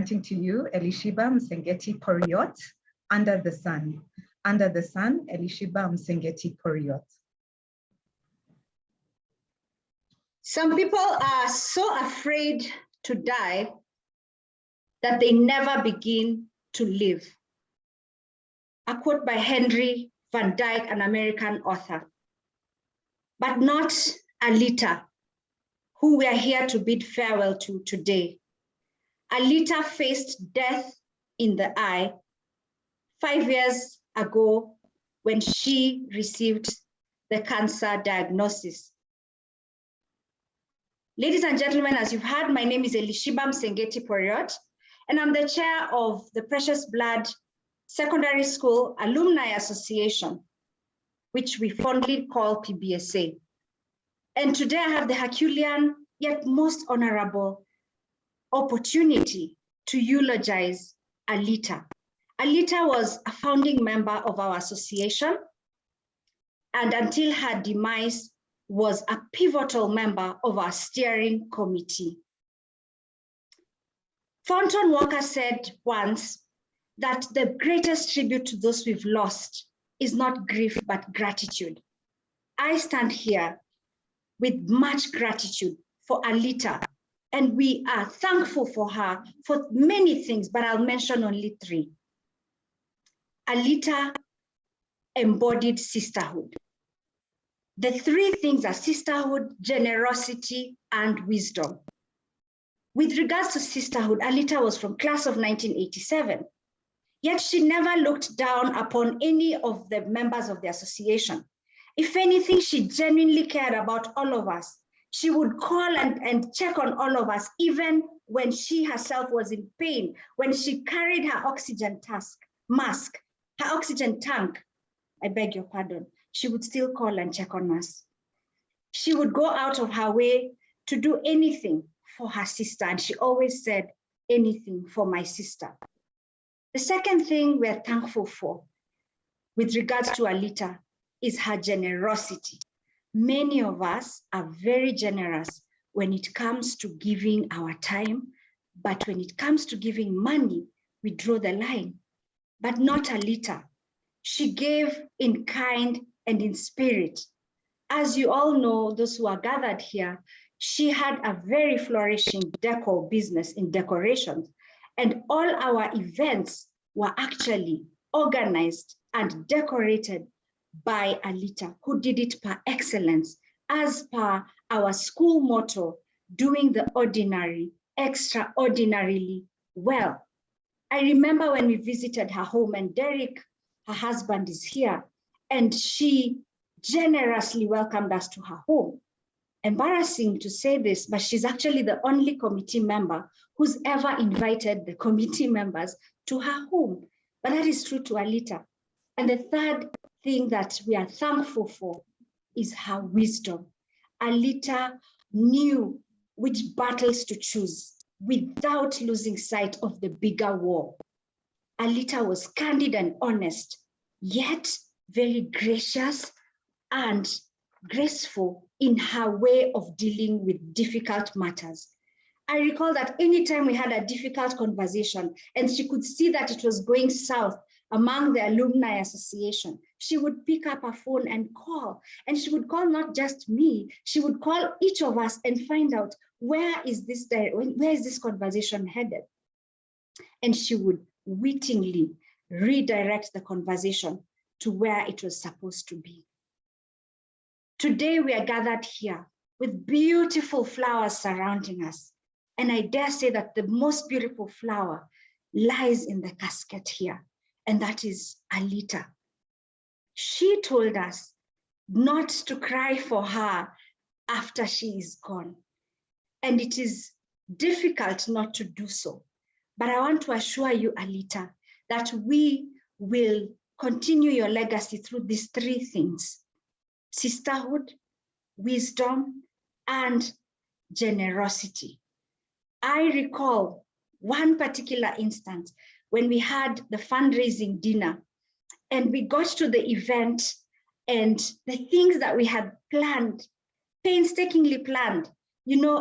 presenting to you Elishibah Msengeti Poriot, Under the Sun. Under the Sun, Elishibah Msengeti Poriot. Some people are so afraid to die that they never begin to live. A quote by Henry Van Dyke, an American author. But not Alita, who we are here to bid farewell to today. Alita faced death in the eye 5 years ago when she received the cancer diagnosis. Ladies and gentlemen, as you've heard, my name is Elishibah Msengeti Poriot, and I'm the chair of the Precious Blood Secondary School Alumni Association, which we fondly call PBSA. And today I have the Herculean yet most honorable opportunity to eulogize Alita. Alita was a founding member of our association, and until her demise was a pivotal member of our steering committee. Thornton Walker said once that the greatest tribute to those we've lost is not grief, but gratitude. I stand here with much gratitude for Alita, and we are thankful for her for many things, but I'll mention only 3. Alita embodied sisterhood. The 3 things are sisterhood, generosity, and wisdom. With regards to sisterhood, Alita was from class of 1987, yet she never looked down upon any of the members of the association. If anything, she genuinely cared about all of us. She would call and check on all of us, even when she herself was in pain, when she carried her oxygen mask, her oxygen tank, I beg your pardon, she would still call and check on us. She would go out of her way to do anything for her sister, and she always said, anything for my sister. The second thing we're thankful for with regards to Alita is her generosity. Many of us are very generous when it comes to giving our time, but when it comes to giving money, we draw the line. But not Alita. She gave in kind and in spirit. As you all know, those who are gathered here, she had a very flourishing decor business in decorations, and all our events were actually organized and decorated by Alita, who did it per excellence, as per our school motto, doing the ordinary extraordinarily well. I remember when we visited her home, and Derek, her husband, is here, and she generously welcomed us to her home. Embarrassing to say this, but she's actually the only committee member who's ever invited the committee members to her home. But that is true to Alita. And the third thing that we are thankful for is her wisdom. Alita knew which battles to choose without losing sight of the bigger war. Alita was candid and honest, yet very gracious and graceful in her way of dealing with difficult matters. I recall that anytime we had a difficult conversation and she could see that it was going south among the alumni association, she would pick up her phone and call. And she would call not just me, she would call each of us and find out where is this conversation headed? And she would wittingly redirect the conversation to where it was supposed to be. Today we are gathered here with beautiful flowers surrounding us. And I dare say that the most beautiful flower lies in the casket here, and that is Alita. She told us not to cry for her after she is gone. And it is difficult not to do so. But I want to assure you, Alita, that we will continue your legacy through these 3 things: sisterhood, wisdom, and generosity. I recall one particular instance when we had the fundraising dinner and we got to the event, and the things that we had planned, painstakingly planned,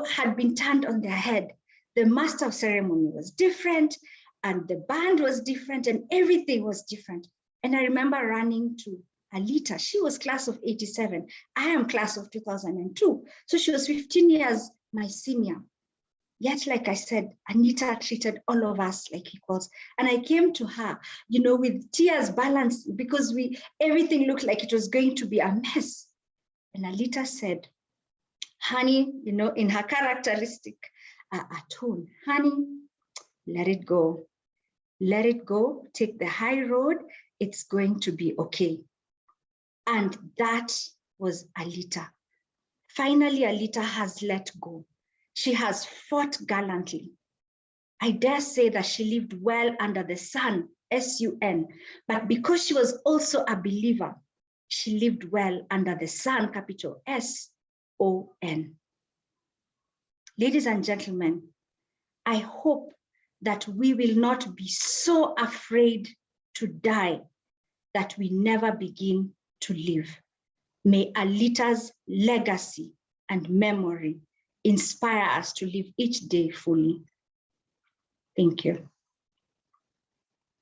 had been turned on their head. The master of ceremony was different, and the band was different, and everything was different. And I remember running to Alita. She was class of 87. I am class of 2002. So she was 15 years my senior. Yet, like I said, Anita treated all of us like equals. And I came to her, you know, with tears balanced, because everything looked like it was going to be a mess. And Alita said, honey, you know, in her characteristic tone, honey, let it go. Let it go. Take the high road. It's going to be okay. And that was Alita. Finally, Alita has let go. She has fought gallantly. I dare say that she lived well under the sun, S-U-N, but because she was also a believer, she lived well under the sun, capital S-O-N. Ladies and gentlemen, I hope that we will not be so afraid to die that we never begin to live. May Alita's legacy and memory inspire us to live each day fully. Thank you.